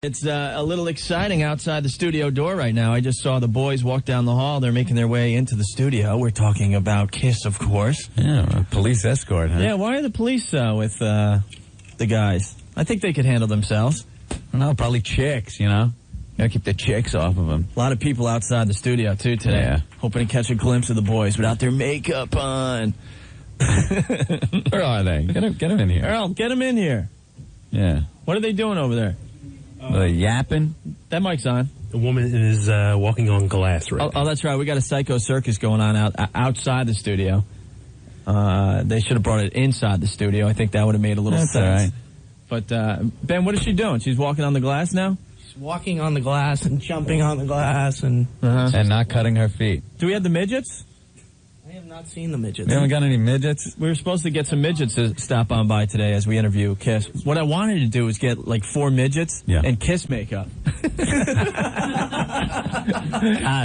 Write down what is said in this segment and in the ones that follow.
It's a little exciting outside the studio door right now. I just saw the boys walk down the hall. They're making their way into the studio. We're talking about Kiss, of course. Yeah, a police escort, huh? Yeah, why are the police with the guys? I think they could handle themselves. No, probably chicks, you know? Gotta keep the chicks off of them. A lot of people outside the studio, too, today. Yeah. Hoping to catch a glimpse of the boys without their makeup on. Where are they? Get them in here. Earl, get them in here. Yeah. What are they doing over there? Yapping? That mic's on. The woman is walking on glass right now. Oh, that's right. We got a psycho circus going on outside the studio. They should have brought it inside the studio. I think that would have made a little sense. All right. But, Ben, what is she doing? She's walking on the glass now? She's walking on the glass and jumping on the glass and... And not cutting her feet. Do we have the midgets? I have not seen the midgets. You haven't got any midgets? We were supposed to get some midgets to stop on by today as we interview Kiss. What I wanted to do was get like 4 midgets and Kiss makeup.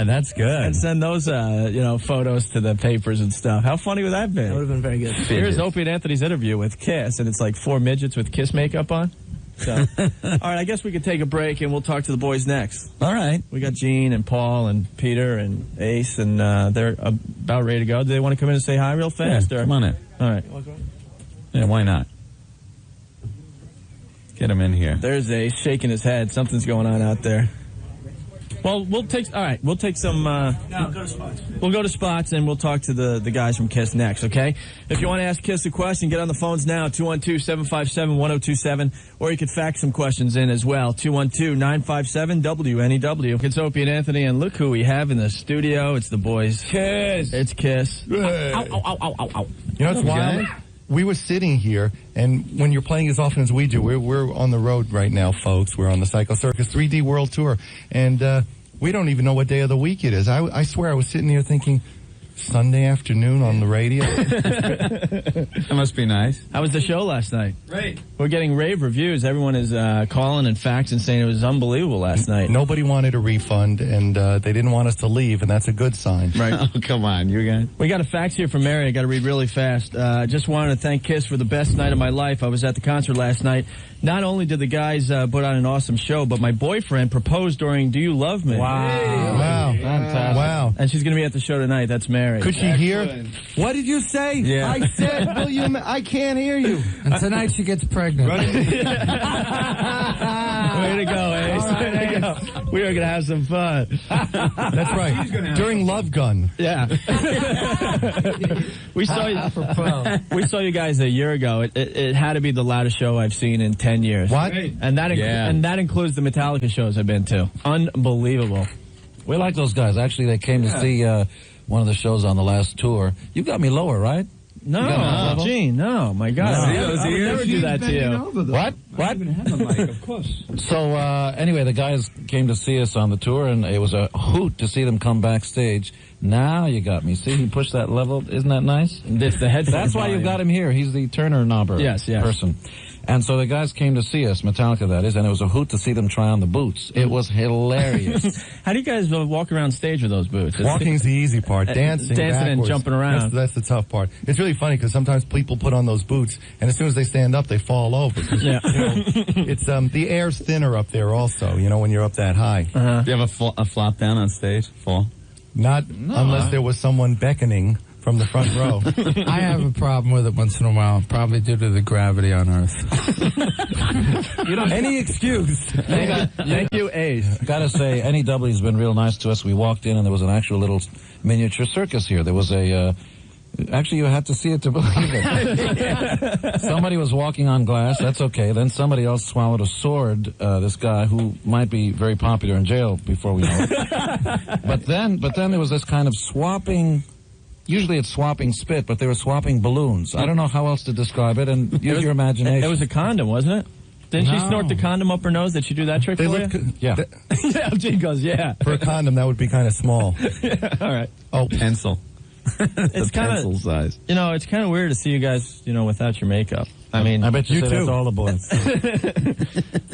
That's good. And send those, photos to the papers and stuff. How funny would that be? That would have been very good. Here's Opie and Anthony's interview with Kiss, and it's like 4 midgets with Kiss makeup on. So, all right, I guess we could take a break, and we'll talk to the boys next. All right. We got Gene and Paul and Peter and Ace, and they're about ready to go. Do they want to come in and say hi real fast? Yeah, come on in. All right. Yeah, why not? Get him in here. There's Ace shaking his head. Something's going on out there. Well, we'll take some... No, go to Spots. We'll go to Spots, and we'll talk to the guys from Kiss next, okay? If you want to ask Kiss a question, get on the phones now, 212-757-1027, or you could fax some questions in as well, 212-957-WNEW. It's Opie and Anthony, and look who we have in the studio. It's the boys. Kiss! It's Kiss. Ow, ow, ow, ow, ow, ow. You know what's wild? We were sitting here, and when you're playing as often as we do, we're on the road right now, folks. We're on the Psycho Circus 3D World Tour, and we don't even know what day of the week it is. I swear I was sitting here thinking, Sunday afternoon on the radio. That must be nice. How was the show last night? Great. We're getting rave reviews. Everyone is calling and faxing saying it was unbelievable last night. Nobody wanted a refund, and they didn't want us to leave, and that's a good sign. Right. Oh, come on, you guys. We got a fax here from Mary. I got to read really fast. Just wanted to thank Kiss for the best night of my life. I was at the concert last night. Not only did the guys put on an awesome show, but my boyfriend proposed during Do You Love Me? Wow. Fantastic. Wow. And she's going to be at the show tonight. That's Mary. Could she hear? What did you say? Yeah. I said, William, I can't hear you. And tonight she gets pregnant. Way to go, Ace. Way to go. We are going to have some fun. That's right. During Love Gun. Yeah. We saw you guys a year ago. It had to be the loudest show I've seen in 10 years. What? And that includes the Metallica shows I've been to. Unbelievable. We like those guys. Actually, they came to see one of the shows on the last tour. You got me lower, right? No, Gene, no, my God. No. I would never do that to you. What? I even have a mic, of course. So, anyway, the guys came to see us on the tour, and it was a hoot to see them come backstage. Now you got me. See, he pushed that level. Isn't that nice? This the headphones. That's why you got him here. He's the Turner knobber person. And so the guys came to see us, Metallica that is, and it was a hoot to see them try on the boots. It was hilarious. How do you guys walk around stage with those boots? Walking's the easy part. Dancing and jumping around. That's the tough part. It's really funny because sometimes people put on those boots, and as soon as they stand up, they fall over. Yeah. It's the air's thinner up there also, when you're up that high. Uh-huh. Do you have a flop down on stage? Fall? Not unless there was someone beckoning from the front row. I have a problem with it once in a while, probably due to the gravity on Earth. Any excuse. Thank you, Ace. Gotta say, NEW's been real nice to us. We walked in, and there was an actual little miniature circus here. There was a... Actually, you had to see it to believe it. Somebody was walking on glass. That's okay. Then somebody else swallowed a sword. This guy who might be very popular in jail before we know it. But then there was this kind of swapping. Usually it's swapping spit, but they were swapping balloons. I don't know how else to describe it. And use your imagination. It was a condom, wasn't it? Didn't she snort the condom up her nose? Did she do that trick for you? Yeah. Yeah. Gene goes, yeah. For a condom, that would be kind of small. Yeah, all right. Oh, Pencil. It's pencil size. It's kind of weird to see you guys, without your makeup. I mean, I bet you too. That's all the boys.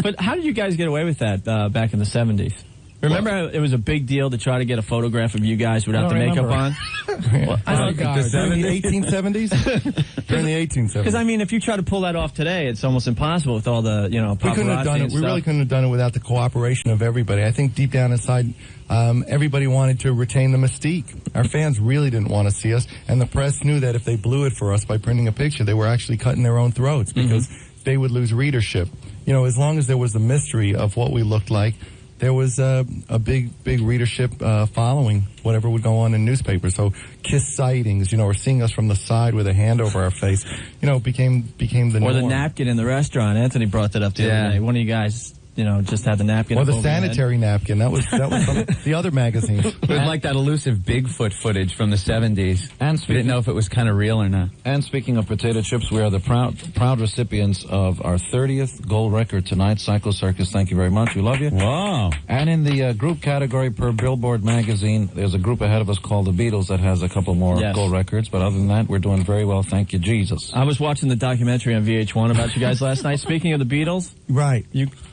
But how did you guys get away with that back in the 70s? Remember how it was a big deal to try to get a photograph of you guys without the makeup on? During the 1870s? During the 1870s. Because, I mean, if you try to pull that off today, it's almost impossible with all the, paparazzi we couldn't have done it. We really couldn't have done it without the cooperation of everybody. I think deep down inside, everybody wanted to retain the mystique. Our fans really didn't want to see us, and the press knew that if they blew it for us by printing a picture, they were actually cutting their own throats because they would lose readership. As long as there was the mystery of what we looked like, there was a big readership following whatever would go on in newspapers. So Kiss sightings, or seeing us from the side with a hand over our face, became the norm. Or the napkin in the restaurant. Anthony brought that up the other day. One of you guys, just had the napkin. Or the sanitary napkin. That was from the other magazines. It was like that elusive Bigfoot footage from the 70s. And we didn't know if it was kind of real or not. And speaking of potato chips, we are the proud recipients of our 30th gold record tonight. Psycho Circus, thank you very much. We love you. Wow. And in the group category per Billboard magazine, there's a group ahead of us called the Beatles that has a couple more gold records. But other than that, we're doing very well. Thank you, Jesus. I was watching the documentary on VH1 about you guys last night. Speaking of the Beatles. Right.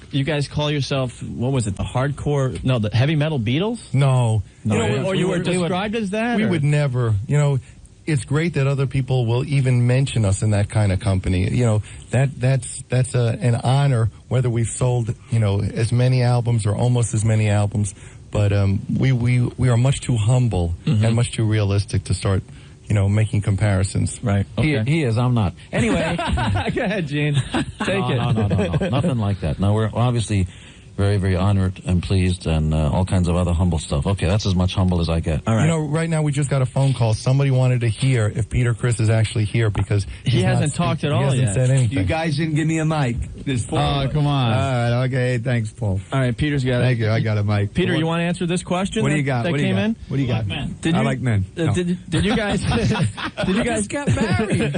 You guys call yourself, what was it, the heavy metal Beatles? No. Or you were described as that? We would never, it's great that other people will even mention us in that kind of company. That's an honor, whether we've sold, as many albums or almost as many albums. But we are much too humble and much too realistic to start making comparisons. Right. Okay. He is, I'm not. Anyway. Go ahead, Gene. Take it. No. Nothing like that. No, we're obviously very, very honored and pleased and all kinds of other humble stuff. Okay, that's as much humble as I get. All right. Right now we just got a phone call. Somebody wanted to hear if Peter Criss is actually here because he hasn't talked at all yet. He hasn't said anything. You guys didn't give me a mic. There's four. Oh, come on. All right, okay. Thanks, Paul. All right, Peter's got it. Thank you. I got a mic. Peter, you want to answer this question? What do you got? That came in? What do you got? I like men. No. Did you guys? Did you guys get married?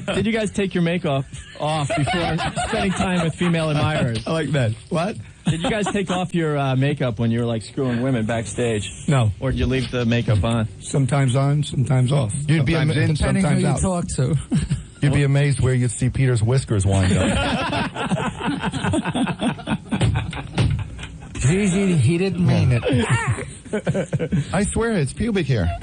Did you guys take your makeup off before spending time with female admirers? I like men. What? Did you guys take off your makeup when you were screwing women backstage? No. Or did you leave the makeup on? Sometimes on, sometimes off. You'd be sometimes in, Depending sometimes who out. you talk to. You'd be amazed where you'd see Peter's whiskers wind up. Gigi, he didn't mean it. I swear it's pubic hair.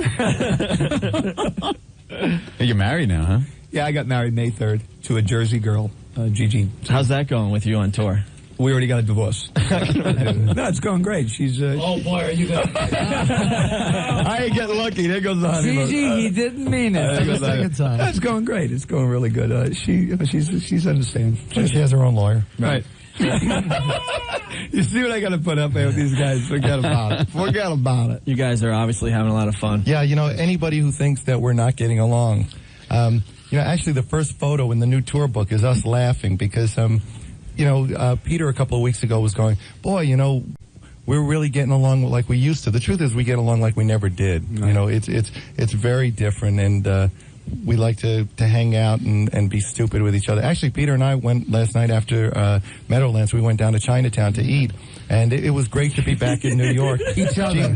You're married now, huh? Yeah, I got married May 3rd to a Jersey girl, Gigi. How's that going with you on tour? We already got a divorce. No, it's going great. She's. Oh boy, are you going? I ain't getting lucky. There goes the honeymoon. Gigi, he didn't mean it. The second time. It's going great. It's going really good. She's understand. She has her own lawyer. Right. You see what I got to put up there with these guys? Forget about it. Forget about it. You guys are obviously having a lot of fun. Yeah, anybody who thinks that we're not getting along, actually the first photo in the new tour book is us laughing because, Peter a couple of weeks ago was going, boy, we're really getting along like we used to. The truth is we get along like we never did. Right. It's very different, and we like to hang out and be stupid with each other. Actually, Peter and I went last night after Meadowlands. We went down to Chinatown to eat, and it was great to be back in New York. Each other.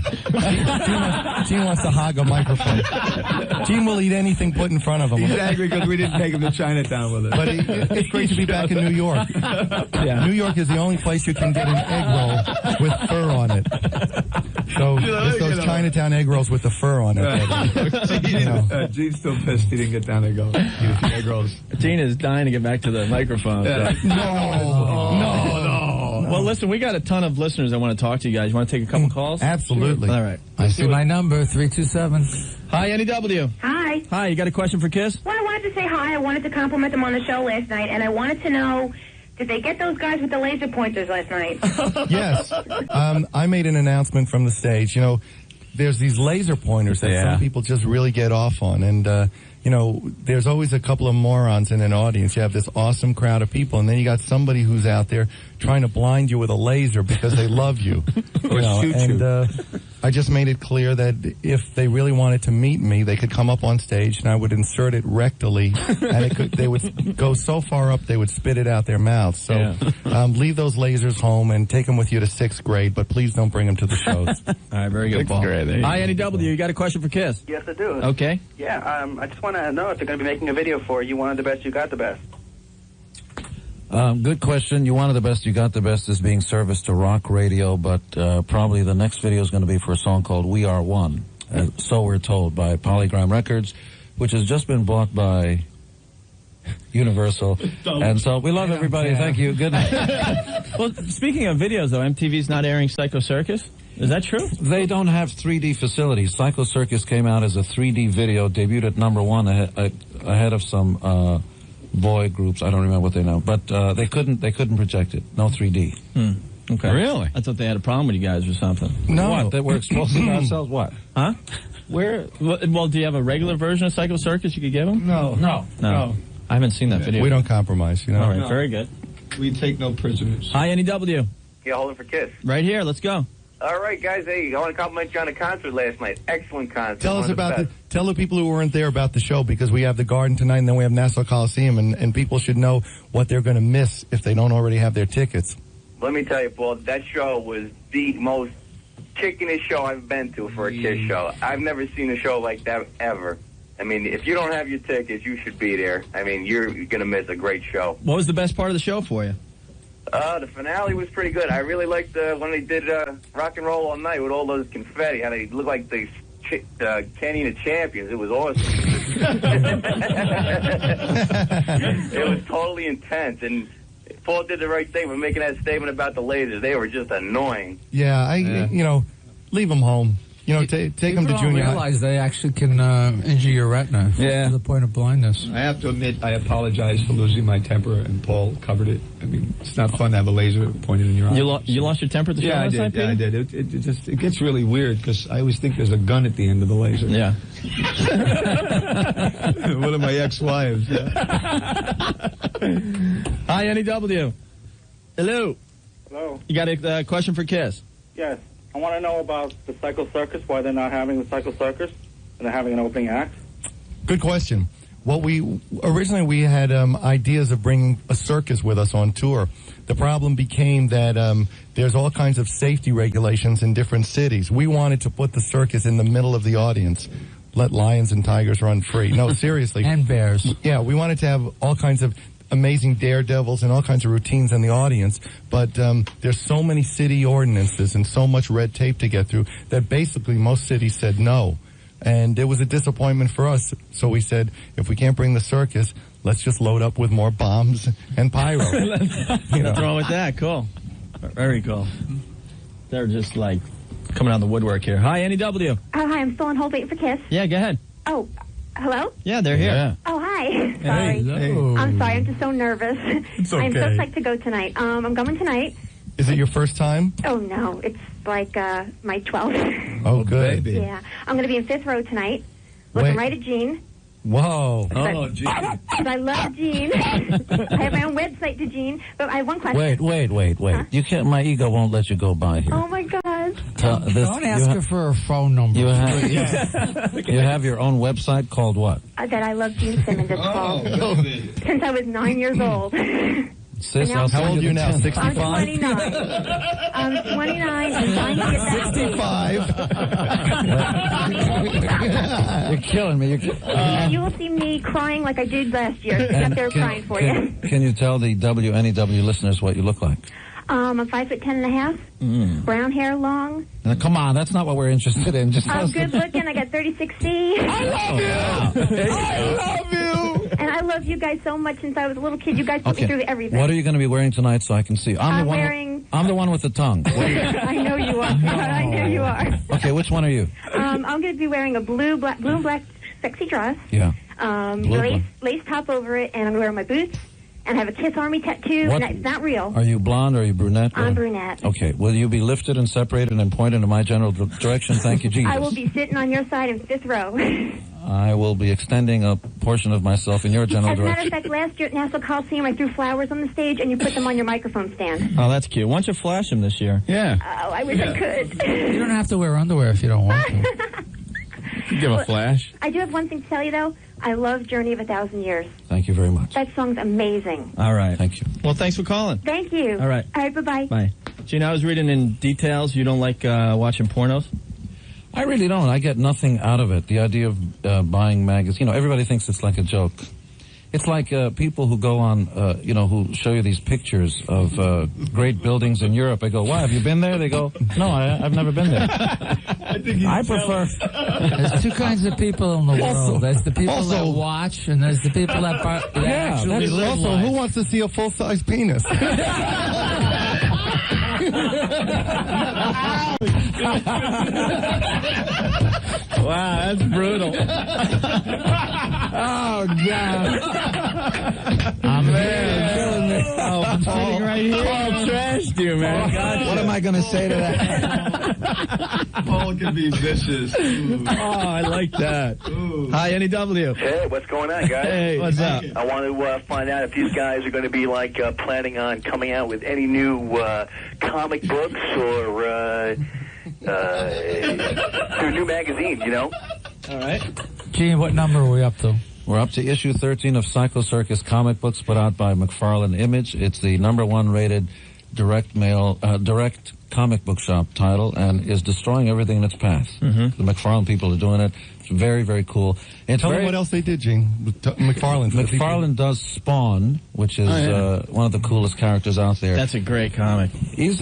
Gene wants to hog a microphone. Gene will eat anything put in front of him. He's angry because we didn't take him to Chinatown with us. But it's great to be back in New York. Yeah. New York is the only place you can get an egg roll with fur on it. So it's those Chinatown egg rolls with the fur on it. Right. Gene's still pissed he didn't get down there. Egg rolls. Gene is dying to get back to the microphone. Yeah. No. Well, listen, we got a ton of listeners that want to talk to you guys. You want to take a couple calls? Absolutely. All right. I see my number, 327. Hi, NEW. Hi. Hi, you got a question for Kiss? Well, I wanted to say hi. I wanted to compliment them on the show last night, and I wanted to know, did they get those guys with the laser pointers last night? Yes. I made an announcement from the stage. There's these laser pointers that some people just really get off on, and there's always a couple of morons in an audience. You have this awesome crowd of people, and then you got somebody who's out there trying to blind you with a laser because they love you. I just made it clear that if they really wanted to meet me, they could come up on stage, and I would insert it rectally, and they would go so far up they would spit it out their mouths. So leave those lasers home and take them with you to 6th grade, but please don't bring them to the shows. All right, very good, Paul. Hi, NEW. You got a question for Kiss? Yes, I do. Okay. Yeah, I just want to know if they're going to be making a video for You Wanted the Best, You Got the Best. Good question. You wanted the best, you got the best is being serviced to rock radio, but probably the next video is going to be for a song called We Are One. So we're told, by Polygram Records, which has just been bought by Universal. And so we love everybody. Thank you. Good night. Well, speaking of videos, though, MTV's not airing Psycho Circus. Is that true? They don't have 3D facilities. Psycho Circus came out as a 3D video, debuted at #1 ahead of some boy groups. I don't remember what they know, but they couldn't project it. No 3D. Okay. Really? I thought they had a problem with you guys or something. No. What? That we're exposing ourselves? What? Huh? Where? Well, do you have a regular version of Psycho Circus you could give them? No. I haven't seen that video. We don't compromise, you know. All right, very good. We take no prisoners. Hi, NEW. Yeah, holding for Kiss. Right here. Let's go. All right, guys. Hey, I want to compliment you on the concert last night. Excellent concert. Tell us about tell the people who weren't there about the show, because we have the Garden tonight and then we have Nassau Coliseum, and people should know what they're going to miss if they don't already have their tickets. Let me tell you, Paul, that show was the most kickinest show I've been to for a Kiss show. I've never seen a show like that ever. I mean, if you don't have your tickets, you should be there. I mean, you're going to miss a great show. What was the best part of the show for you? The finale was pretty good. I really liked when they did Rock and Roll All Night with all those confetti. How they looked like the Canyon of Champions. It was awesome. It was totally intense. And Paul did the right thing by making that statement about the lasers. They were just annoying. Yeah, you know, leave them home. You know, take them to junior high. Realize they actually can injure your retina to the point of blindness. I have to admit, I apologize for losing my temper, and Paul covered it. I mean, it's not fun to have a laser pointed in your eye. You lost your temper at the show last night, Peter? Yeah, I did. It gets really weird because I always think there's a gun at the end of the laser. Yeah. One of my ex-wives. Yeah. Hi, NEW. Hello. Hello. You got a question for Kiss? Yes. I want to know about the Psycho Circus, why they're not having the Psycho Circus, and they're having an opening act. Good question. Well, originally we had ideas of bringing a circus with us on tour. The problem became that there's all kinds of safety regulations in different cities. We wanted to put the circus in the middle of the audience, let lions and tigers run free. No, seriously. And bears. Yeah, we wanted to have all kinds of amazing daredevils and all kinds of routines in the audience, but there's so many city ordinances and so much red tape to get through that basically most cities said no. And it was a disappointment for us. So we said, if we can't bring the circus, let's just load up with more bombs and pyro. What's wrong with that? Cool. Very cool. They're just like coming out of the woodwork here. Hi, NEW. Oh, hi. I'm still on hold waiting for Kiss. Yeah, go ahead. Oh, hello? Yeah, they're here. Yeah. Oh, hi. Sorry. Hey. I'm sorry. I'm just so nervous. It's okay. I'm so psyched to go tonight. I'm going tonight. Is it your first time? Oh, no. It's like my 12th. Oh, good. Baby. Yeah. I'm going to be in 5th row tonight, looking right at Gene. Whoa. Oh, gee. Because I love Gene. I have my own website to Gene. But I have one question. Wait. Huh? You can't. My ego won't let you go by here. Oh, my God. Don't ask her for her phone number. You have your own website called what? That I love Gene Simmons. It's called. Since I was 9 years old. Sis, How old are you now? 65? I'm 29. I'm 29 and trying to get that 65. You're killing me. You will see me crying like I did last year. Except they were crying for you. Can you tell the WNEW listeners what you look like? I'm 5'10.5", brown hair, long. Now, come on, that's not what we're interested in. Just I'm good looking. I got 36C. I love you. I love you. And I love you guys so much since I was a little kid. You guys put me through everything. What are you going to be wearing tonight so I can see? I'm the one with the tongue. I know you are. I know you are. Okay, which one are you? I'm going to be wearing a blue and black sexy dress. Yeah. Lace top over it, and I'm wearing my boots. And I have a Kiss Army tattoo, and it's not real. Are you blonde or are you brunette? I'm brunette. Okay. Will you be lifted and separated and pointed in my general direction? Thank you, Jesus. I will be sitting on your side in 5th row. I will be extending a portion of myself in your general direction. As a matter of fact, last year at Nassau Coliseum, I threw flowers on the stage, and you put them on your microphone stand. Oh, that's cute. Why don't you flash them this year? Yeah. Oh, I wish I could. You don't have to wear underwear if you don't want to. Give a flash. I do have one thing to tell you, though. I love Journey of a Thousand Years. Thank you very much. That song's amazing. All right. Thank you. Well, thanks for calling. Thank you. All right. All right, bye-bye. Bye. Gene, I was reading in details. You don't like watching pornos? I really don't. I get nothing out of it. The idea of buying magazines, everybody thinks it's like a joke. It's like people who go on, who show you these pictures of great buildings in Europe. I go, "Why, have you been there?" They go, "No, I've never been there." I prefer. There's two kinds of people in the world. There's the people that watch, and there's the people that actually live also life. who wants to see a full-size penis? Wow, that's brutal. Oh, God. I'm killing me. Oh, I'm sitting right here. Paul trashed you, man. Gotcha. What am I going to say to that? Paul can be vicious. Ooh. Oh, I like that. Ooh. Hi, NEW. Hey, what's going on, guys? Hey, what's up? I want to find out if these guys are going to be planning on coming out with any new comic books or their new magazine, you know? All right. Gene, what number are we up to? We're up to issue 13 of Psycho Circus comic books put out by McFarlane Image. It's the #1 rated direct comic book shop title and is destroying everything in its path. The McFarlane people are doing it. It's very, very cool. Tell them what else they did, Gene. McFarlane does Spawn, which is one of the coolest characters out there. That's a great comic. He's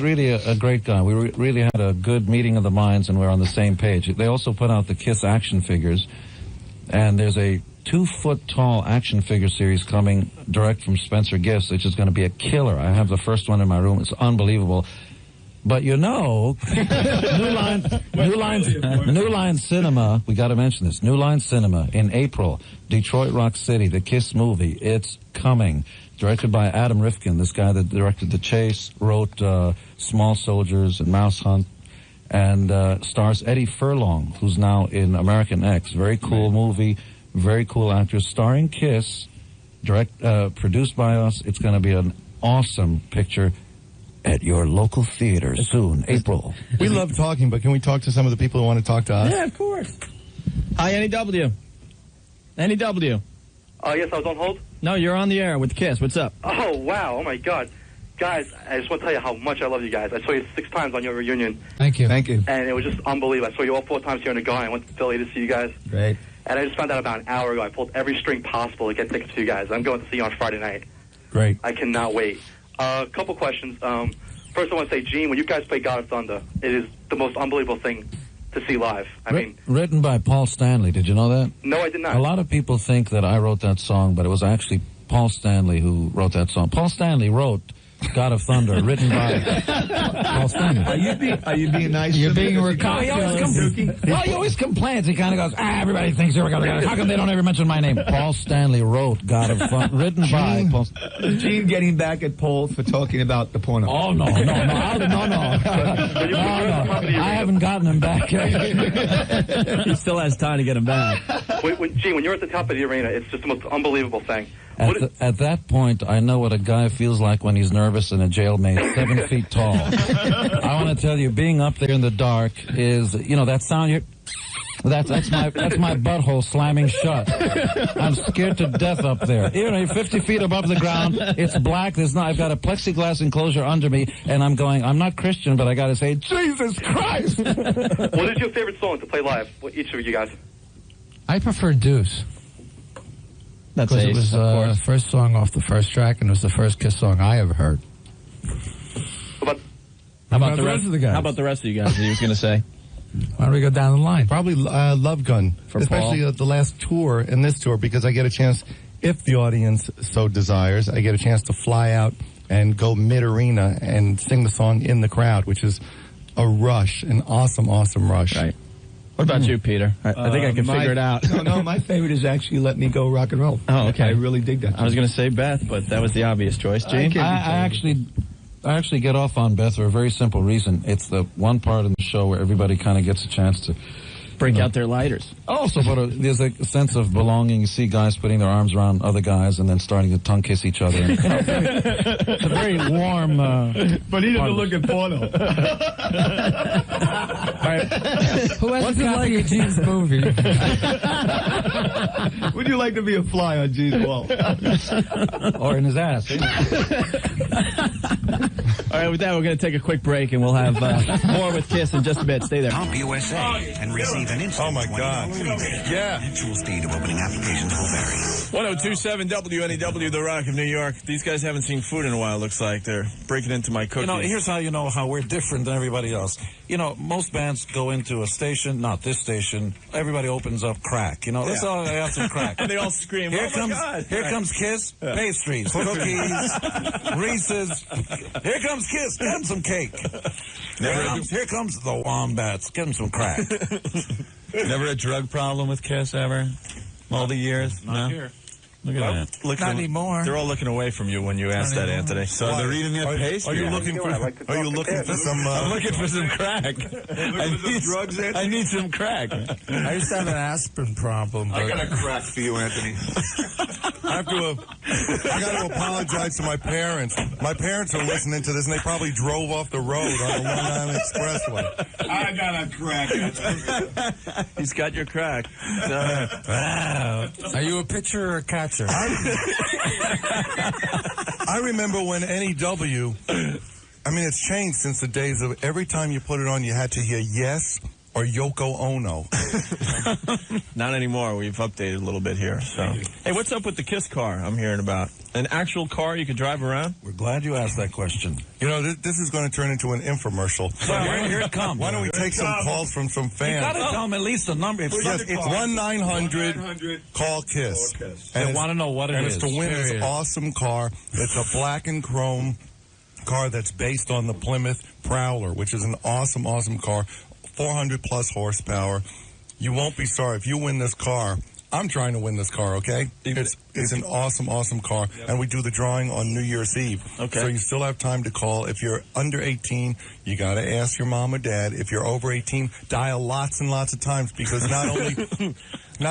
really a great guy. We really had a good meeting of the minds, and we're on the same page. They also put out the Kiss action figures, and there's a 2-foot-tall action figure series coming direct from Spencer Gifts, which is going to be a killer. I have the first one in my room. It's unbelievable. But New Line Cinema, we got to mention this. New Line Cinema in April, Detroit Rock City, the Kiss movie. It's coming. Directed by Adam Rifkin, this guy that directed The Chase, wrote Small Soldiers and Mouse Hunt, and stars Eddie Furlong, who's now in American X. Very cool movie, very cool actors, starring Kiss, produced by us. It's going to be an awesome picture. At your local theater soon, April. We love talking, but can we talk to some of the people who want to talk to us? Yeah, of course. Hi, NEW. NEW. Oh, yes, I was on hold? No, you're on the air with Kiss. What's up? Oh, wow. Oh, my God. Guys, I just want to tell you how much I love you guys. I saw you 6 times on your reunion. Thank you. Thank you. And it was just unbelievable. I saw you all 4 times here in the Garden. I went to Philly to see you guys. Great. And I just found out about an hour ago. I pulled every string possible to get tickets to you guys. I'm going to see you on Friday night. Great. I cannot wait. A couple questions. First, I want to say, Gene, when you guys play God of Thunder, it is the most unbelievable thing to see live. Written by Paul Stanley. Did you know that? No, I did not. A lot of people think that I wrote that song, but it was actually Paul Stanley who wrote that song. Paul Stanley wrote God of Thunder, written by Paul Stanley. Are you being nice? You're being He ridiculous. always complains. He kind of goes, everybody thinks you're God. How come they don't ever mention my name? Paul Stanley wrote God of Thunder, written by Paul. Gene getting back at Paul for talking about the porno. Oh, no. I haven't gotten him back yet. He still has time to get him back. Gene, when you're at the top of the arena, it's just the most unbelievable thing. At that point, I know what a guy feels like when he's nervous in a jailmate 7 feet tall. I want to tell you, being up there in the dark is, that sound here. That's my butthole slamming shut. I'm scared to death up there. You're 50 feet above the ground. It's black. I've got a plexiglass enclosure under me, and I'm not Christian, but I got to say, Jesus Christ! What is your favorite song to play live? Each of you guys. I prefer Deuce. That's because it was the first song off the first track, and it was the first Kiss song I ever heard. How about the rest of the guys? How about the rest of you guys? What you was going to say? Why don't we go down the line? Probably Love Gun, for especially the last tour and this tour, because I get a chance, if the audience so desires, I get a chance to fly out and go mid-arena and sing the song in the crowd, which is a rush, an awesome, awesome rush. Right. What about you, Peter? I think I can figure it out. No, my favorite is actually Let Me Go Rock and Roll. Oh, okay. I really dig that. I was going to say Beth, but that was the obvious choice. Gene? I actually get off on Beth for a very simple reason. It's the one part in the show where everybody kind of gets a chance to break out their lighters. Also, but there's a sense of belonging. You see guys putting their arms around other guys and then starting to tongue kiss each other. It's a very warm. But he doesn't look at porno. Who has a copy of Gene's movie? Would you like to be a fly on Gene's wall? Or in his ass. All right, with that, we're going to take a quick break, and we'll have more with Kiss in just a bit. Stay there. Comp USA and receive an instant $20 rebate. Yeah. Actual speed of opening applications will vary. 1027 WNEW, The Rock of New York. These guys haven't seen food in a while, looks like. They're breaking into my cookies. You know, here's how you know how we're different than everybody else. You know, most bands go into a station, not this station, everybody opens up crack. You know, let's all have some crack. And they all scream, Here comes Kiss, pastries, cookies, Reese's. Here comes Kiss, get him some cake. Here comes the Wombats, get him some crack. Never a drug problem with Kiss ever? All the years? Not here. Look at that. Not anymore. They're all looking away from you when you ask that, Anthony. So they're eating their pastry. Are you looking for? Are you looking for some? I'm looking for some crack. I need some crack. I used to have an aspirin problem. I got a crack for you, Anthony. I got to apologize to my parents. My parents are listening to this, and they probably drove off the road on the Long Island Expressway. I got a crack. He's got your crack. Wow. Are you a pitcher or a catcher? I remember when NEW, I mean, it's changed since the days of every time you put it on, you had to hear Yes or Yoko Ono. Not anymore. We've updated a little bit here. So, hey, what's up with the Kiss car I'm hearing about? An actual car you could drive around? We're glad you asked that question. You know, this is going to turn into an infomercial. Here it comes. Why don't we take some calls from some fans? You got to tell them at least the number. It's 1-900 call KISS. They want to know what it is. And it's to win this awesome car. It's a black and chrome car that's based on the Plymouth Prowler, which is an awesome, awesome car. 400 plus horsepower. You won't be sorry if you win this car. I'm trying to win this car, okay? It's an awesome, awesome car. Yep. And we do the drawing on New Year's Eve. Okay. So you still have time to call. If you're under 18, you got to ask your mom or dad. If you're over 18, dial lots and lots of times because not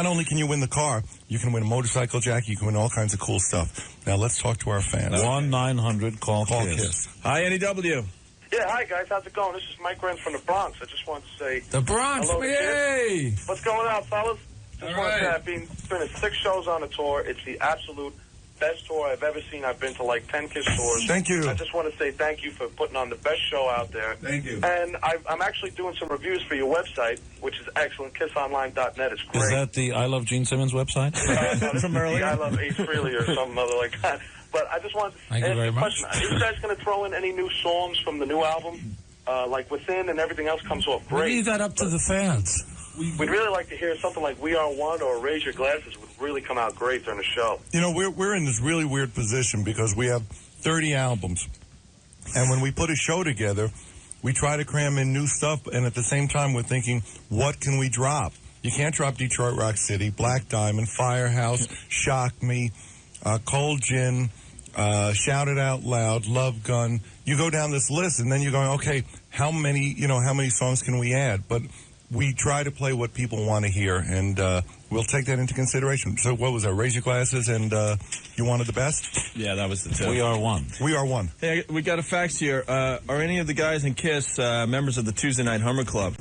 only can you win the car, you can win a motorcycle jacket, you can win all kinds of cool stuff. Now let's talk to our fans. 1-900 call KISS. Hi, NEW. Yeah, hi guys, how's it going? This is Mike Renz from the Bronx. I just wanted to say the Bronx, hello, yay! What's going on, fellas? Just want to say I've been 6 shows on the tour. It's the absolute best tour I've ever seen. I've been to like 10 Kiss tours. Thank you. I just want to say thank you for putting on the best show out there. Thank you. And I'm actually doing some reviews for your website, which is excellent, kissonline.net. It's great. Is that the I Love Gene Simmons website? No, from earlier? I Love Ace Frehley or something other like that. But I just wanted to ask you a question. Are you guys going to throw in any new songs from the new album? Like Within and everything else comes off great. We leave that up to the fans. We'd really like to hear something like We Are One or Raise Your Glasses would really come out great during the show. You know, we're in this really weird position because we have 30 albums. And when we put a show together, we try to cram in new stuff, and at the same time we're thinking, what can we drop? You can't drop Detroit Rock City, Black Diamond, Firehouse, Shock Me, Cold Gin, Shout It Out Loud, Love Gun. You go down this list, and then you're going, okay, how many songs can we add? But we try to play what people want to hear, and we'll take that into consideration. So what was that? Raise Your Glasses, and You Wanted the Best? Yeah, that was the tip. We Are One. We Are One. Hey, we got a fax here. Are any of the guys in KISS members of the Tuesday Night Hummer Club?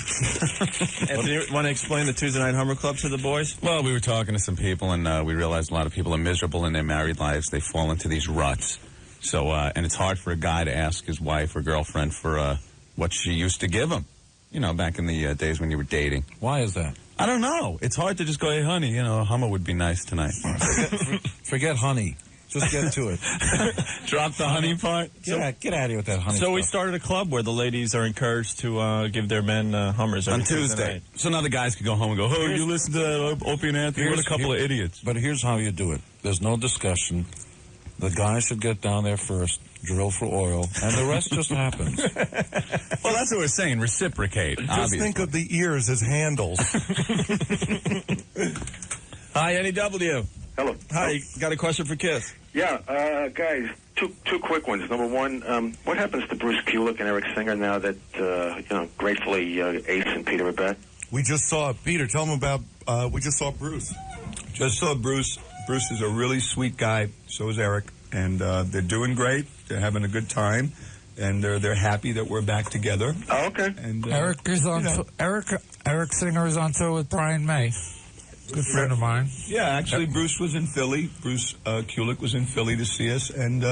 Anthony, want to explain the Tuesday Night Hummer Club to the boys? Well, we were talking to some people, and we realized a lot of people are miserable in their married lives. They fall into these ruts. So, and it's hard for a guy to ask his wife or girlfriend for what she used to give him. You know, back in the days when you were dating. Why is that? I don't know. It's hard to just go, hey, honey, a Hummer would be nice tonight. Forget honey. Just get to it. Drop the honey part? Get out of here with that honey So stuff. we started a club where the ladies are encouraged to give their men Hummers on every Tuesday. So now the guys could go home and go, oh, you listen to Opie and Anthony? What a couple of idiots. But here's how you do it. There's no discussion. The guy should get down there first, drill for oil, and the rest just happens. Well, that's what we're saying. Reciprocate. Just obviously. think of the ears as handles. Hi, NEW. Hello. Hi, you got a question for KISS? Yeah, guys, two quick ones. Number one, what happens to Bruce Kulick and Eric Singer now that, gratefully Ace and Peter are back? We just saw Peter. Tell them about, we just saw Bruce. Just saw Bruce. Bruce is a really sweet guy. So is Eric. And they're doing great. They're having a good time. And they're happy that we're back together. Oh, okay. And Eric is on Eric Singer is on tour with Brian May. Good friend of mine. Yeah, actually, Bruce was in Philly. Bruce Kulick was in Philly to see us, and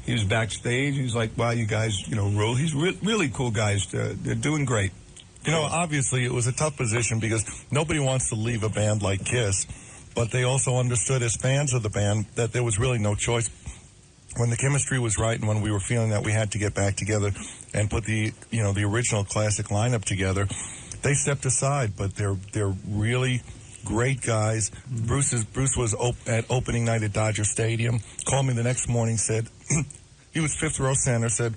he was backstage. He's like, wow, you guys, rule. He's really cool guys. They're doing great. You know, obviously, it was a tough position because nobody wants to leave a band like KISS. but they also understood as fans of the band that there was really no choice. When the chemistry was right and when we were feeling that we had to get back together and put the original classic lineup together, they stepped aside, but they're really great guys. Bruce was at opening night at Dodger Stadium, called me the next morning, said, he was fifth row center, said,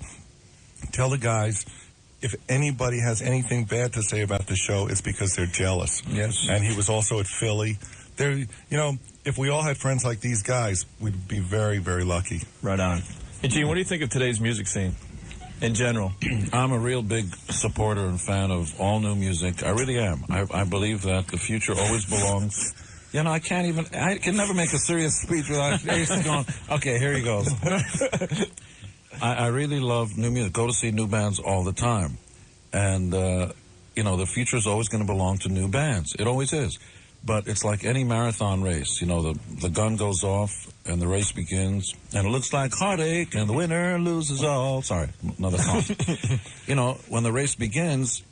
tell the guys, if anybody has anything bad to say about the show, it's because they're jealous. Yes. And he was also at Philly. If we all had friends like these guys, we'd be very, very lucky. Right on. Hey, Gene, what do you think of today's music scene in general? I'm a real big supporter and fan of all new music. I really am. I believe that the future always belongs. I can never make a serious speech without Ace going, okay, here he goes. I really love new music. Go to see new bands all the time. And, the future is always going to belong to new bands. It always is. But it's like any marathon race. The gun goes off and the race begins, and it looks like heartache, and the winner loses all. Sorry, another song. When the race begins,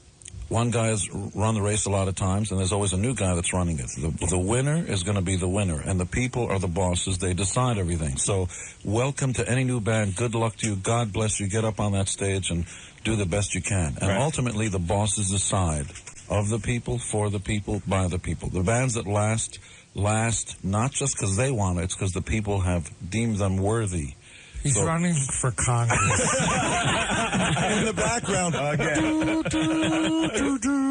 one guy has run the race a lot of times, and there's always a new guy that's running it. The winner is going to be the winner, and the people are the bosses. They decide everything. So welcome to any new band. Good luck to you. God bless you. Get up on that stage and do the best you can. And ultimately, the bosses decide. Of the people, for the people, by the people. The bands that last not just because they want it, it's because the people have deemed them worthy. He's running for Congress. In the background. Again.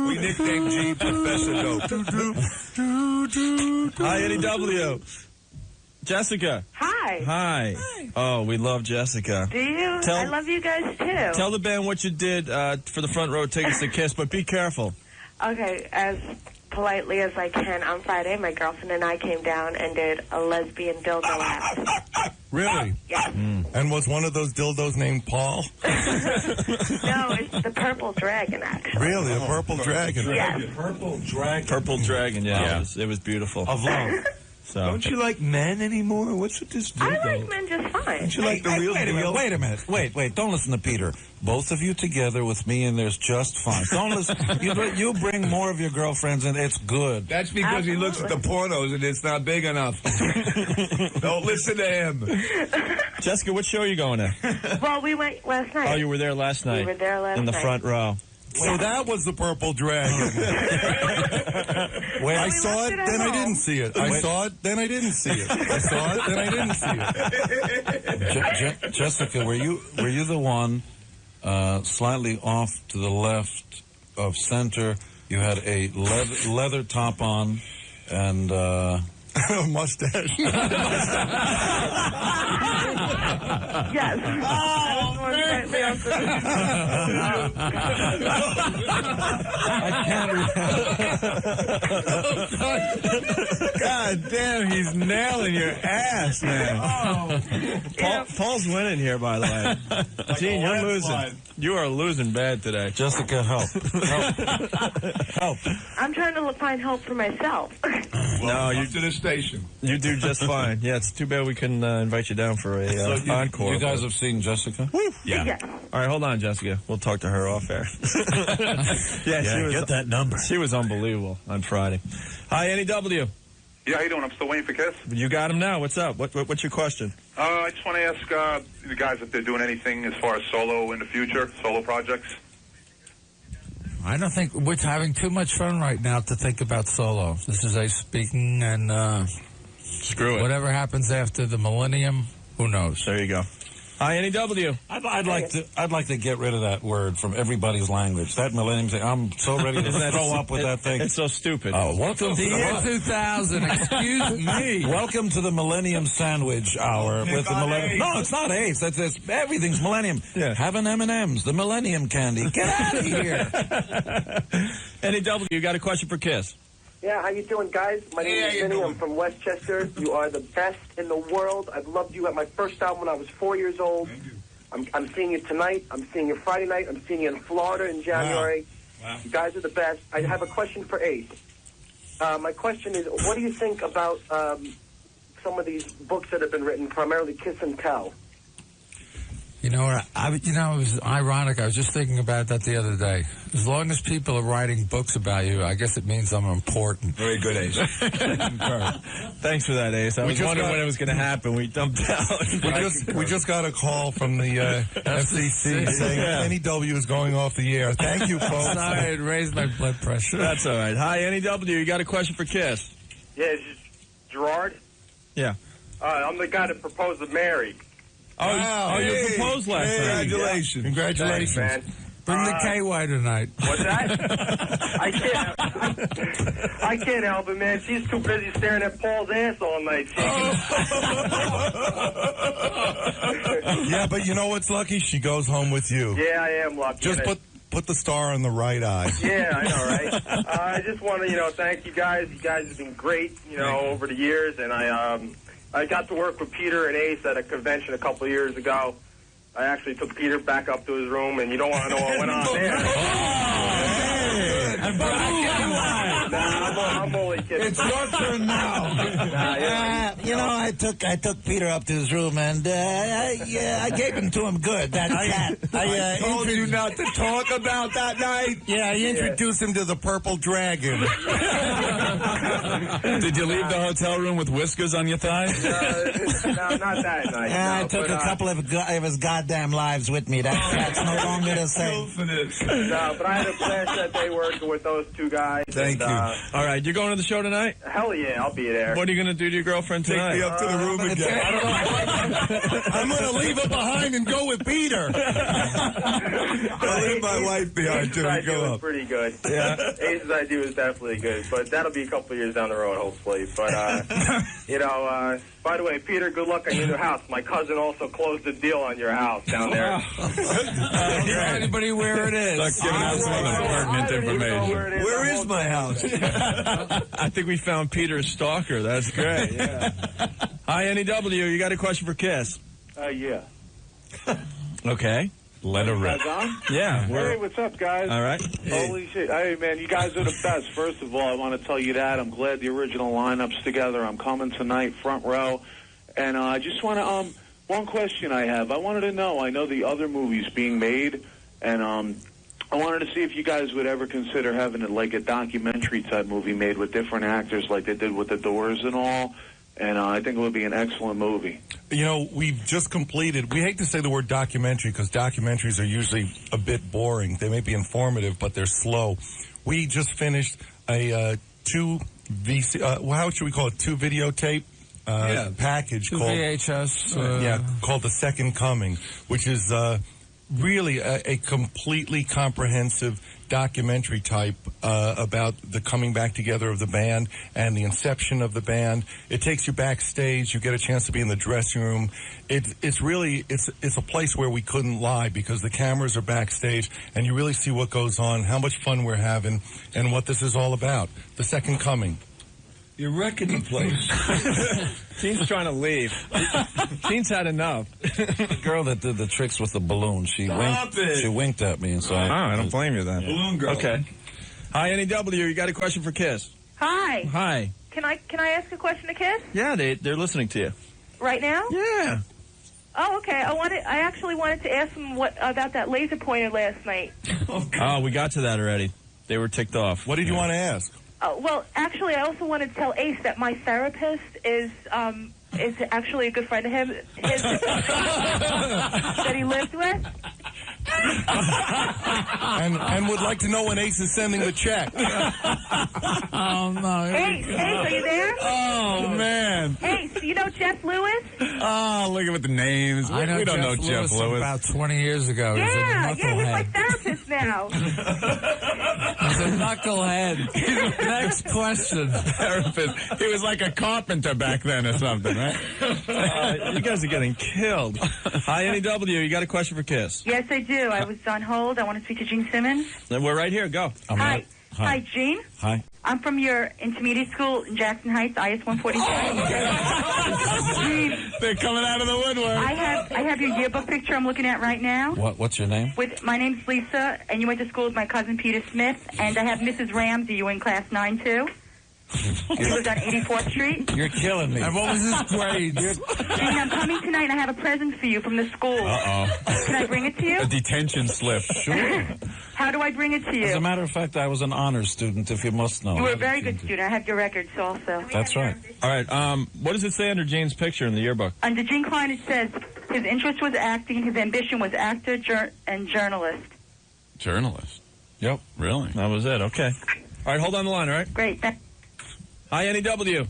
We nicknamed G Professor Dope. Hi, Eddie W. Jessica. Hi. Hi. Oh, we love Jessica. Do you? I love you guys, too. Tell the band what you did for the front row tickets to Kiss, but be careful. Okay, as politely as I can, on Friday, my girlfriend and I came down and did a lesbian dildo act. Really? Yes. And was one of those dildos named Paul? No, it's the Purple Dragon, actually. Really? The Purple Dragon? Yes. Purple Dragon. Purple Dragon, yeah. It was beautiful. Of love. So. Don't you like men anymore? What's with this dildo? I like men just fine. Don't you like the real deal? Wait a minute. Wait. Don't listen to Peter. Both of you together with me and there's just fine. Don't listen. You bring more of your girlfriends and it's good. That's because he looks at the pornos and it's not big enough. Don't listen to him. Jessica, what show are you going to? Well, we went last night. Oh, you were there last night? We were there last night. In the front row. So that was the Purple Dragon. I saw it, then I didn't see it. I saw it, then I didn't see it. I saw it, then I didn't see it. Jessica, were you the one slightly off to the left of center? You had a leather top on and mustache. Yes. I can't God damn, he's nailing your ass, man. Paul's winning here, by the way. Gene, you're losing. You are losing bad today. Jessica, help. Help. I'm trying to find help for myself. No, you to the station. You do just fine. Yeah, it's too bad we couldn't invite you down for a encore. You guys have seen Jessica? Yeah. All right, hold on, Jessica. We'll talk to her off air. She was, get that number. She was unbelievable on Friday. Hi, Eddie W. Yeah, how you doing? I'm still waiting for Kiss. You got him now. What's up? What's your question? I just want to ask the guys if they're doing anything as far as solo in the future, solo projects. I don't think we're having too much fun right now to think about solo. This is Ace speaking, and screw it. Whatever happens after the millennium, who knows? There you go. Hi, NEW. I'd like to get rid of that word from everybody's language. That millennium thing. I'm so ready to throw up with that thing. It's so stupid. Oh, welcome to the year 2000. Excuse me. Welcome to the Millennium Sandwich Hour with the Millennium. No, it's not AIDS. It's everything's Millennium. Yeah. Having M&Ms, the Millennium candy. Get out of here. NEW, you got a question for Kiss? Yeah, how you doing, guys? My name is Vinny. I'm from Westchester. You are the best in the world. I've loved you at my first album when I was 4 years old. I'm seeing you tonight. I'm seeing you Friday night. I'm seeing you in Florida in January. Wow. You guys are the best. I have a question for Ace. My question is, what do you think about some of these books that have been written, primarily Kiss and Tell? You know what? It was ironic. I was just thinking about that the other day. As long as people are writing books about you, I guess it means I'm important. Very good, Ace. Thanks for that, Ace. I was wondering when it was going to happen. We dumped out. We just got a call from the FCC saying NEW is going off the air. Thank you, folks. Sorry, it raised my blood pressure. That's all right. Hi, NEW. You got a question for Kiss? Yeah, it's just Gerard. Yeah. I'm the guy that proposed to Mary. You proposed last night. Congratulations. Congratulations. Thanks, man. Bring the KY tonight. What's that? I can't help it, man. She's too busy staring at Paul's ass all night. Yeah, but you know what's lucky? She goes home with you. Yeah, I am lucky. Just put the star on the right eye. Yeah, I know, right? I just want to, thank you guys. You guys have been great, over the years, and I got to work with Peter and Ace at a convention a couple of years ago. I actually took Peter back up to his room, and you don't want to know what went on there. I'm only kidding. It's your turn now. I took Peter up to his room, and I gave him to him good. That cat. I told you not to talk about that night. Yeah, I introduced him to the purple dragon. Did you leave the hotel room with whiskers on your thighs? No, not that night. I took a couple of his goddamn lives with me. That cat's no longer the same. No, but I had a blast that day working with those two guys. Thank you. All right, you're going to the show tonight? Hell yeah, I'll be there. What are you going to do to your girlfriend tonight? Take me up to the room again. I don't know. I'm going to leave her behind and go with Peter. I'll leave my wife behind too. Ace's Go idea was up. pretty good. Yeah. Ace's idea was definitely good, but that'll be a couple of years down the road, hopefully. But, by the way, Peter, good luck on your new house. My cousin also closed the deal on your house down there. Don't tell anybody where it is. Start giving out some other pertinent information. Where is my house? I think we found Peter's stalker. That's great. Yeah. Hi, NEW. You got a question for Kiss? Yeah. Okay. Let her rip. Yeah. Hey, what's up, guys? All right. Holy shit. Hey, man, you guys are the best. First of all, I want to tell you that. I'm glad the original lineup's together. I'm coming tonight, front row. And I just want to, one question I have. I wanted to know, I know the other movie's being made, and I wanted to see if you guys would ever consider having it like a documentary-type movie made with different actors like they did with The Doors and all. And I think it would be an excellent movie. We've just completed, we hate to say the word documentary because documentaries are usually a bit boring. They may be informative, but they're slow. We just finished a two videotape package called VHS. Called The Second Coming, which is really a completely comprehensive documentary type about the coming back together of the band and the inception of the band. It takes you backstage. You get a chance to be in the dressing room. It's really a place where we couldn't lie because the cameras are backstage and you really see what goes on, how much fun we're having, and what this is all about. The Second Coming. You're wrecking the place. Gene's trying to leave. Gene's had enough. The girl that did the tricks with the balloon, she winked at me, and so I don't blame you then. Balloon girl. Okay. Hi, NEW. You got a question for Kiss? Hi. Hi. Can I ask a question to Kiss? Yeah, they're listening to you. Right now? Yeah. Oh, okay. I actually wanted to ask them about that laser pointer last night. Oh, we got to that already. They were ticked off. What did you want to ask? Well, actually, I also wanted to tell Ace that my therapist is actually a good friend of him that he lived with. and would like to know when Ace is sending the check. Oh, no. Ace, are you there? Oh, man. Ace, you know Jeff Lewis? Oh, look at the names. I know we don't know Jeff Jeff Lewis. About 20 years ago. Yeah, he's he's my therapist now. He's a knucklehead. Next question. Therapist. He was like a carpenter back then or something, right? You guys are getting killed. Hi, NEW. You got a question for Kiss? Yes, I do. I was on hold. I want to speak to Gene Simmons. Then we're right here. Go. Hi, Gene. Hi. I'm from your intermediate school in Jackson Heights, IS 147. They're coming out of the woodwork. I have your yearbook picture I'm looking at right now. What's your name? My name's Lisa, and you went to school with my cousin Peter Smith, and I have Mrs. Ramsey. You were in class 9 too. He lives on 84th Street. You're killing me. And what was his grade? Gene, I'm coming tonight and I have a present for you from the school. Uh-oh. Can I bring it to you? A detention slip. Sure. How do I bring it to you? As a matter of fact, I was an honors student, if you must know. You were a very good student. I have your records also. That's right. All right. What does it say under Gene's picture in the yearbook? Under Gene Klein, it says his interest was acting. His ambition was actor and journalist. Journalist. Yep. Really? That was it. Okay. All right. Hold on the line. All right. Great. Hi, NEW.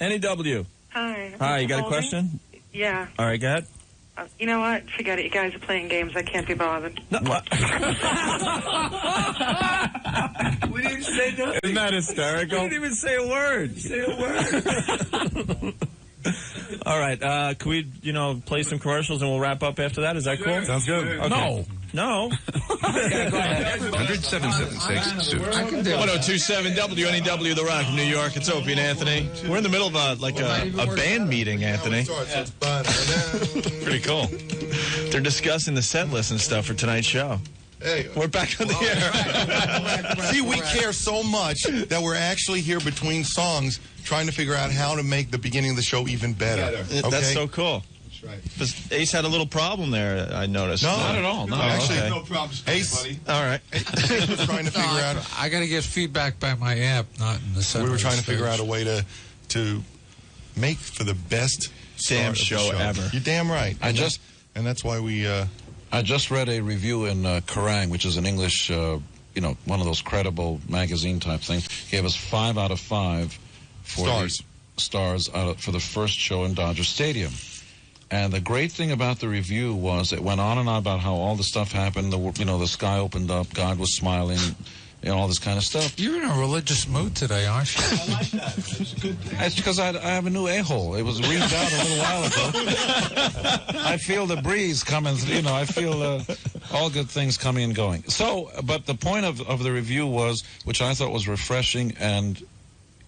NEW. Hi. Hi. You got a question? Yeah. All right. Go ahead. You know what? Forget it. You guys are playing games. I can't be bothered. No. We didn't say nothing. Isn't that hysterical? You didn't even say a word. All right. Can we, play some commercials and we'll wrap up after that? Is that cool? Sounds good. Okay. No. Okay, go ahead. 100-776-SUITS. 1027 WNEW The Rock, New York. It's Opie and Anthony. We're in the middle of a band meeting, Anthony. Pretty cool. They're discussing the set list and stuff for tonight's show. Hey, we're back on the air. See, we care so much that we're actually here between songs trying to figure out how to make the beginning of the show even better. Okay? That's so cool. That's right. Ace had a little problem there, I noticed. No, not at all. No, actually, okay. no problems, Ace. Buddy. All right. Ace was trying to figure out. I got to get feedback by my amp, not in the center. We were trying to figure out a way to make for the best damn show ever. You're damn right. And that's why we. I just read a review in Kerrang, which is an English, one of those credible magazine type things. Gave us 5 out of 5 for stars for the first show in Dodger Stadium. And the great thing about the review was it went on and on about how all the stuff happened. The sky opened up, God was smiling, all this kind of stuff. You're in a religious mood today, aren't you? I like that. It's a good thing. It's because I have a new a-hole. It was reamed out a little while ago. I feel the breeze coming, I feel all good things coming and going. So, but the point of the review was, which I thought was refreshing and,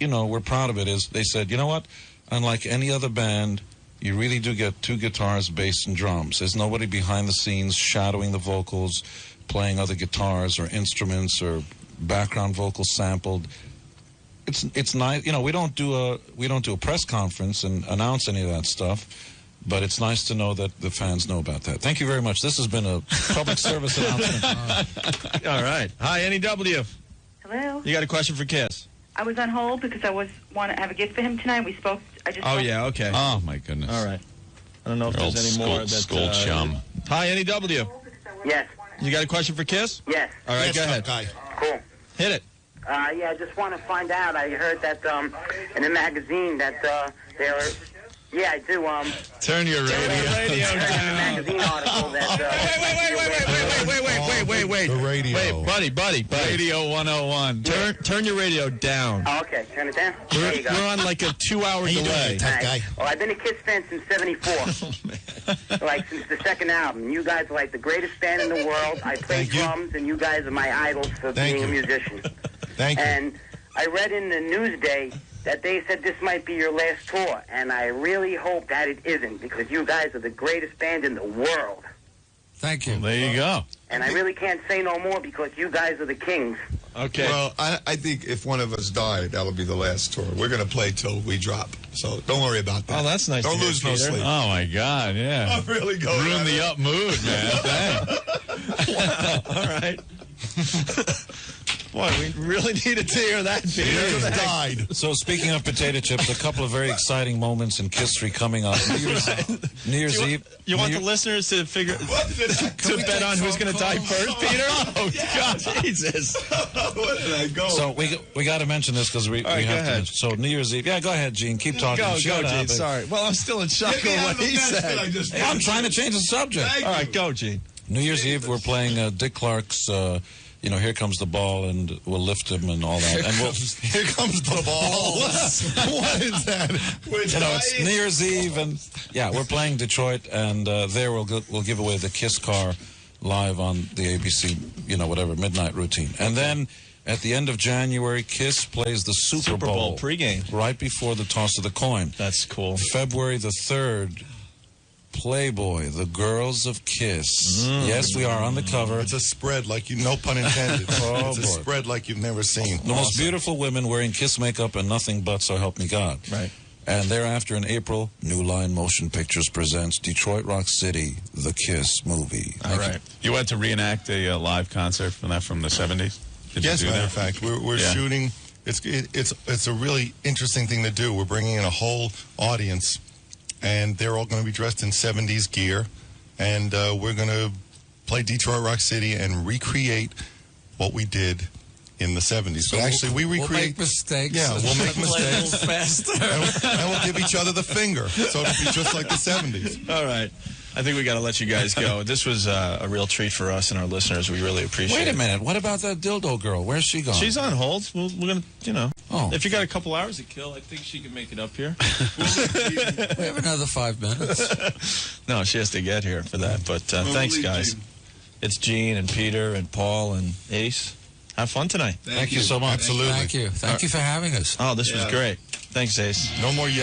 we're proud of it, is they said, you know what? Unlike any other band, you really do get 2 guitars, bass, and drums. There's nobody behind the scenes shadowing the vocals, playing other guitars or instruments or background vocals sampled. It's nice. We don't do a press conference and announce any of that stuff, but it's nice to know that the fans know about that. Thank you very much. This has been a public service announcement. All right. Hi, NEW. Hello. You got a question for Kiss? I was on hold because I want to have a gift for him tonight. We spoke. Yeah. Okay. Oh my goodness. All right. I don't know if there's any more. School chum. Hi, NEW. Yes. You got a question for Kiss? Yes. All right, go ahead. Cool. Hit it. Yeah, I just want to find out. I heard that in the magazine that they were. Yeah, I do. Turn your radio down. In the magazine article that. Wait. The radio. Wait, buddy. Radio 101. Turn your radio down. Oh, okay, turn it down. There you go. We're on like a 2-hour delay. Tough guy. Well, I've been a Kiss fan since '74. Like since the second album. You guys are like the greatest band in the world. I play drums, and you guys are my idols for being a musician. Thank you. And I read in the Newsday that they said this might be your last tour, and I really hope that it isn't, because you guys are the greatest band in the world. Thank you. Well, there you go. And I really can't say no more because you guys are the kings. Okay. Well, I think if one of us died, that'll be the last tour. We're going to play till we drop. So don't worry about that. Oh, that's nice. Don't lose no sleep. Oh my God, yeah. I'm really going. Ruin the up mood, man. All right. Boy, we really needed to hear that, Peter. Died. So speaking of potato chips, a couple of very exciting moments in history coming up. New Year's Eve. You want the listeners to figure to bet on who's going to die first, Peter? Oh God, Jesus! Where did I go? So we got to mention this because we have to mention. So New Year's Eve. Yeah, go ahead, Gene. Keep talking. Go, Gene. Sorry. Well, I'm still in shock of what he said. I'm trying to change the subject. All right, go, Gene. New Year's Eve, we're playing Dick Clark's. Here comes the ball, and we'll lift him and all that. Here comes the ball. What is that? It's New Year's Eve, and we're playing Detroit, and there we'll give away the Kiss car live on the ABC, midnight routine. And then at the end of January, Kiss plays the Super Bowl pregame right before the toss of the coin. That's cool. February the 3rd. Playboy, the girls of Kiss. Yes, we are on the cover. It's a spread like you, no pun intended. It's a boy. spread like you've never seen. The most beautiful women wearing Kiss makeup and nothing but So Help Me God. Right. And thereafter in April, New Line Motion Pictures presents Detroit Rock City, the Kiss movie. All right. You had to reenact a live concert from the 70s? Yes, matter of fact, we're shooting. It's a really interesting thing to do. We're bringing in a whole audience, and they're all going to be dressed in 70s gear, and we're going to play Detroit Rock City and recreate what we did in the 70s. So but actually, we recreate... We'll make mistakes. Yeah, we'll make mistakes. Faster. and we'll give each other the finger, so it'll be just like the 70s. All right. I think we got to let you guys go. This was a real treat for us and our listeners. We really appreciate it. Wait a minute. What about that dildo girl? Where's she gone? She's on hold. We're going to, Oh. if you got a couple hours to kill, I think she can make it up here. We have another 5 minutes. No, she has to get here for that. But thanks, guys. It's Gene and Peter and Paul and Ace. Have fun tonight. Thank you so much. Absolutely. Thank you. Thank you for having us. Oh, this was great. Thanks, Ace. No more yet.